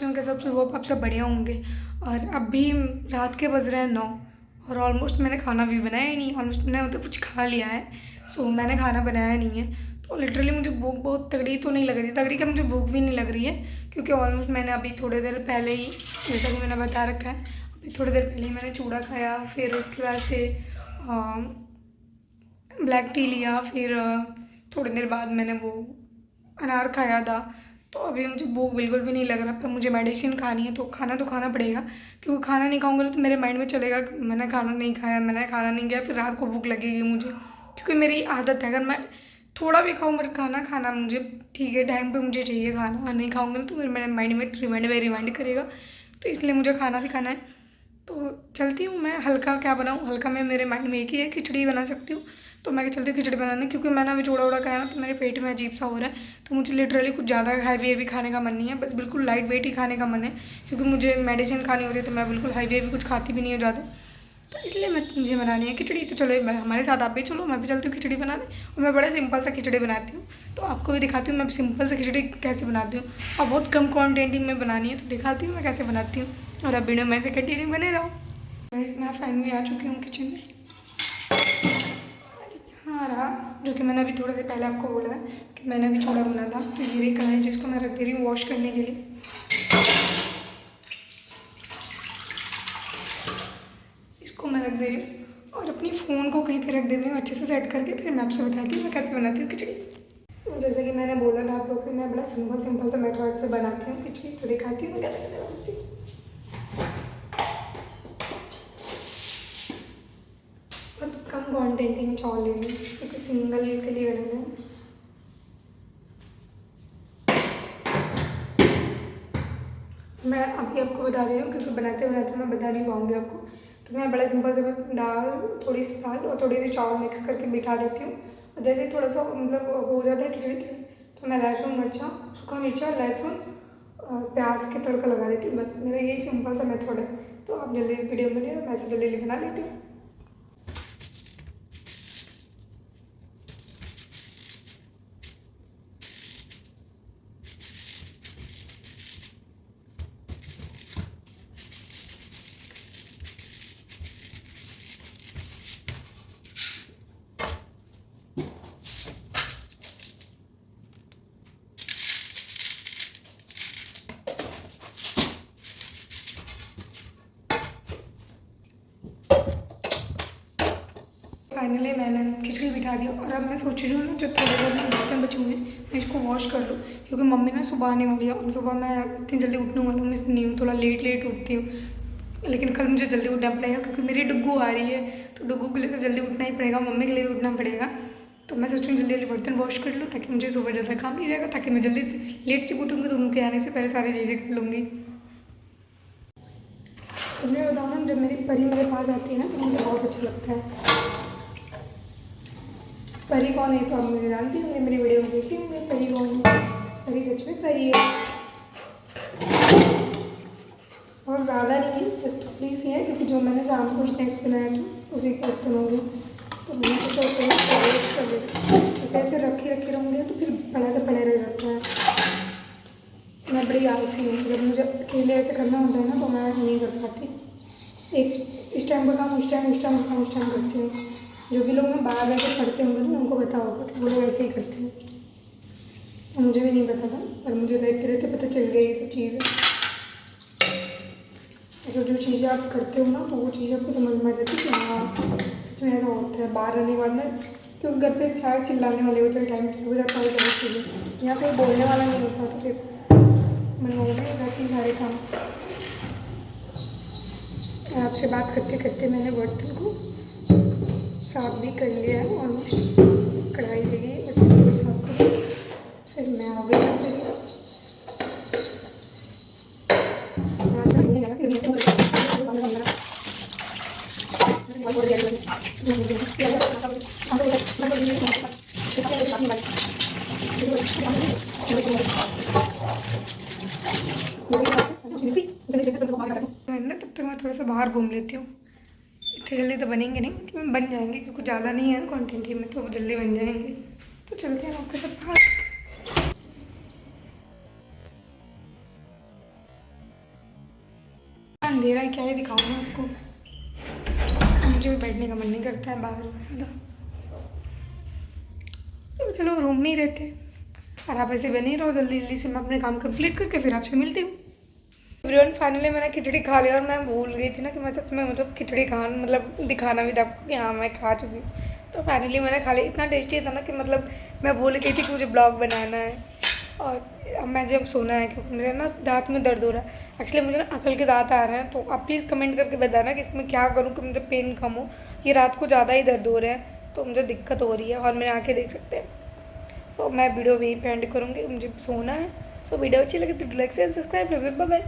Expectation के हिसाब से वो आपसे बढ़िया होंगे। और अभी रात के बज रहे हैं 9 और ऑलमोस्ट मैंने खाना भी बनाया ही नहीं। ऑलमोस्ट मैंने मतलब कुछ खा लिया है, सो मैंने खाना बनाया नहीं है। तो लिटरली मुझे भूख बहुत तगड़ी तो नहीं लग रही, तगड़ी क्या मुझे भूख भी नहीं लग रही है, क्योंकि ऑलमोस्ट मैंने अभी थोड़ी देर पहले ही, जैसा कि मैंने बता रखा है, अभी थोड़ी देर पहले ही मैंने चूड़ा खाया, फिर उसके बाद से ब्लैक टी लिया, फिर थोड़ी देर बाद मैंने वो अनार खाया था। तो अभी मुझे भूख बिल्कुल भी नहीं लग रहा, पर मुझे मेडिसिन खानी है तो खाना पड़ेगा, क्योंकि खाना नहीं खाऊंगा तो मेरे माइंड में चलेगा कि मैंने खाना नहीं खाया, मैंने खाना नहीं खाया, फिर रात को भूख लगेगी मुझे, क्योंकि मेरी आदत है अगर मैं थोड़ा भी खाऊँ मेरे खाना मुझे ठीक है टाइम पे मुझे चाहिए खाना, और नहीं खाऊंगी तो मेरे माइंड में रिमाइंड करेगा। तो इसलिए मुझे खाना भी खाना है। तो चलती हूँ मैं, हल्का क्या बनाऊँ, हल्का में मेरे माइंड में एक ही है, खिचड़ी बना सकती हूँ। तो मैं चलती हूँ खिचड़ी बनाने, क्योंकि मैंने अभी चूड़ा उड़ा खाया ना तो मेरे पेट में अजीब सा हो रहा है। तो मुझे लिटरली कुछ ज़्यादा हैवी खाने का मन नहीं है, बस बिल्कुल लाइट वेट ही खाने का मन है, क्योंकि मुझे मेडिसिन खानी होती है तो मैं बिल्कुल हैवी कुछ खाती भी नहीं हूँ ज़्यादा। तो इसलिए मुझे बनानी है खिचड़ी। तो चलो हमारे साथ आप भी चलो, मैं भी चलती हूँ खिचड़ी बनाने, और मैं बड़ा सिंपल सा खिचड़ी बनाती हूँ। तो आपको भी दिखाती हूँ मैं सिंपल सा खिचड़ी कैसे बनाती हूँ, और बहुत कम क्वान्टिटी में बनानी है तो दिखाती हूँ मैं कैसे बनाती हूँ। और अब वीडियो में से कंटिन्यू बने रहो। मैं इसमें फाइनली आ चुकी हूँ किचन में। हाँ रहा, जो कि मैंने अभी थोड़ी देर पहले आपको बोला है कि मैंने अभी चूड़ा भुना था। तो ये कढ़ाई जिसको मैं रख दे रही हूँ वॉश करने के लिए। इसको मैं रख दे रही हूँ और अपनी फ़ोन को कहीं पे रख दे रही हूँ अच्छे से सेट करके, फिर मैं आपसे बताती हूँ मैं कैसे बनाती हूँ खिचड़ी। जैसे कि मैंने बोला था आप लोग से, मैं बड़ा सिंपल सा मेथड से बनाती हूँ खिचड़ी, तो दिखाती हूँ मैं कैसे कैसे बनाती हूँ। बहुत कम क्वान्टिटी में चावल लेंगे, क्योंकि सिंगल के लिए बनाना है। मैं अभी आपको बता दे रही हूँ, क्योंकि बनाते बनाते मैं बता नहीं पाऊँगी आपको। तो मैं बड़ा सिंपल से बस दाल, थोड़ी सी दाल और थोड़ी सी चावल मिक्स करके बिठा देती हूँ। और जैसे थोड़ा सा मतलब हो जाता है खिचड़ी तैयार, तो मैं लहसुन मिर्चा, सूखा मिर्चा, लहसुन, प्याज के तड़का लगा देती हूँ। बस मेरा यही सिंपल सा मेथड है। तो आप जल्दी वीडियो बने मैं ऐसे जल्दी बना लेती हूँ। फाइनली मैंने खिचड़ी बिठा दी और अब मैं सोच रही हूँ ना, जो थोड़े बहुत बर्तन बचे हुए हैं मैं इसको वॉश कर लूँ, क्योंकि मम्मी ना सुबह आने वाली है और सुबह मैं इतनी जल्दी उठने वाली हूँ नहीं हूँ, थोड़ा लेट उठती हूँ। लेकिन कल मुझे जल्दी उठना पड़ेगा, क्योंकि मेरी डुग्गू आ रही है, तो डुग्गू के लिए तो जल्दी उठना ही पड़ेगा, मम्मी के लिए भी उठना पड़ेगा। तो मैं सोच रही हूँ जल्दी बर्तन वॉश कर लूँ, ताकि मुझे सुबह ज़्यादा काम नहीं रहेगा, ताकि मैं जल्दी से लेट से उठूँगी तो उनके आने से पहले सारी चीज़ें कर लूँगी। मैं बताऊँ ना, जब मेरी परी मेरे पास आती है ना तो मुझे बहुत अच्छा लगता है। परी कौन है तो आप मुझे जानती होंगे, मेरी वीडियो में देखती होंगे परी कौन है। परी सच में परी है, और ज़्यादा नहीं है, बस थोड़ी सी है, क्योंकि जो मैंने शाम को स्नैक्स बनाया था उसी के बर्तन होंगे। तो मैंने सोचा वेस्ट कर देती, तो ऐसे रखे रहूँगे तो फिर पड़े रह जाता है। मैं बड़ी आलसी हूँ, जब मुझे अकेले ऐसे करना होता है ना तो मैं नहीं कर पाती। एक इस टाइम का काम उस टाइम करती हूँ। जो भी लोग ना बाहर बैठे पढ़ते होंगे ना उनको पता होगा कि वो लोग ऐसे ही करते हैं। मुझे भी नहीं पता था, पर मुझे देखते रहते पता चल गया ये सब चीज़ें। अगर जो चीज़ें आप करते हो ना तो वो चीज़ें आपको समझ में आ जाती है कि हाँ सच में ऐसा होता है। बाहर रहने के बाद ना, क्योंकि घर पे चाय चिल्लाने वाले होते हैं, टाइम से हो जाता है सारी चीज़ें, यहाँ पे बोलने वाला नहीं होता, तो फिर मन हो गई रहती सारे काम। आपसे बात करते करते मैंने बर्तन को साफ भी कर लिया है, ऑलमोस्ट कढ़ाई लगी है, बस इसको साफ करूँ फिर मैं आ गई तब तक मैं थोड़ा सा बाहर घूम लेती हूँ। इतनी जल्दी तो बनेंगे नहीं, लेकिन बन जाएंगे, क्योंकि ज़्यादा नहीं है क्वान्टिटी में, तो जल्दी बन जाएंगे। तो चलते हैं आपके साथ बाहर। है, क्या ही दिखाऊँ मैं आपको। मुझे भी बैठने का मन नहीं करता है बाहर ज़्यादा, तो चलो रूम में ही रहते हैं। और आप ऐसे बने ही रहो, जल्दी जल्दी से मैं अपने काम कंप्लीट करके फिर आपसे मिलती हूँ। एवरीवन फाइनली मैंने खिचड़ी खा लिया, और मैं भूल गई थी ना कि मतलब खिचड़ी खाना मतलब दिखाना भी था आपको कि हाँ मैं खा चुकी हूँ। तो फाइनली मैंने खा लिया, इतना टेस्टी था ना कि मतलब मैं भूल गई थी कि मुझे ब्लॉग बनाना है। और अब मैं जब सोना है, क्योंकि मेरे ना दांत में दर्द हो रहा है। एक्चुअली मुझे ना अकल के दांत आ रहे हैं, तो आप प्लीज़ कमेंट करके बताना कि इसमें क्या करूँ कि मुझे पेन कम हो। ये रात को ज़्यादा ही दर्द हो रहे हैं, तो मुझे दिक्कत हो रही है, और मेरे आँखें देख सकते हैं। सो मैं वीडियो वहीं पे एंड करूँगी, मुझे सोना है। सो वीडियो अच्छी लगी तो like share subscribe, bye bye.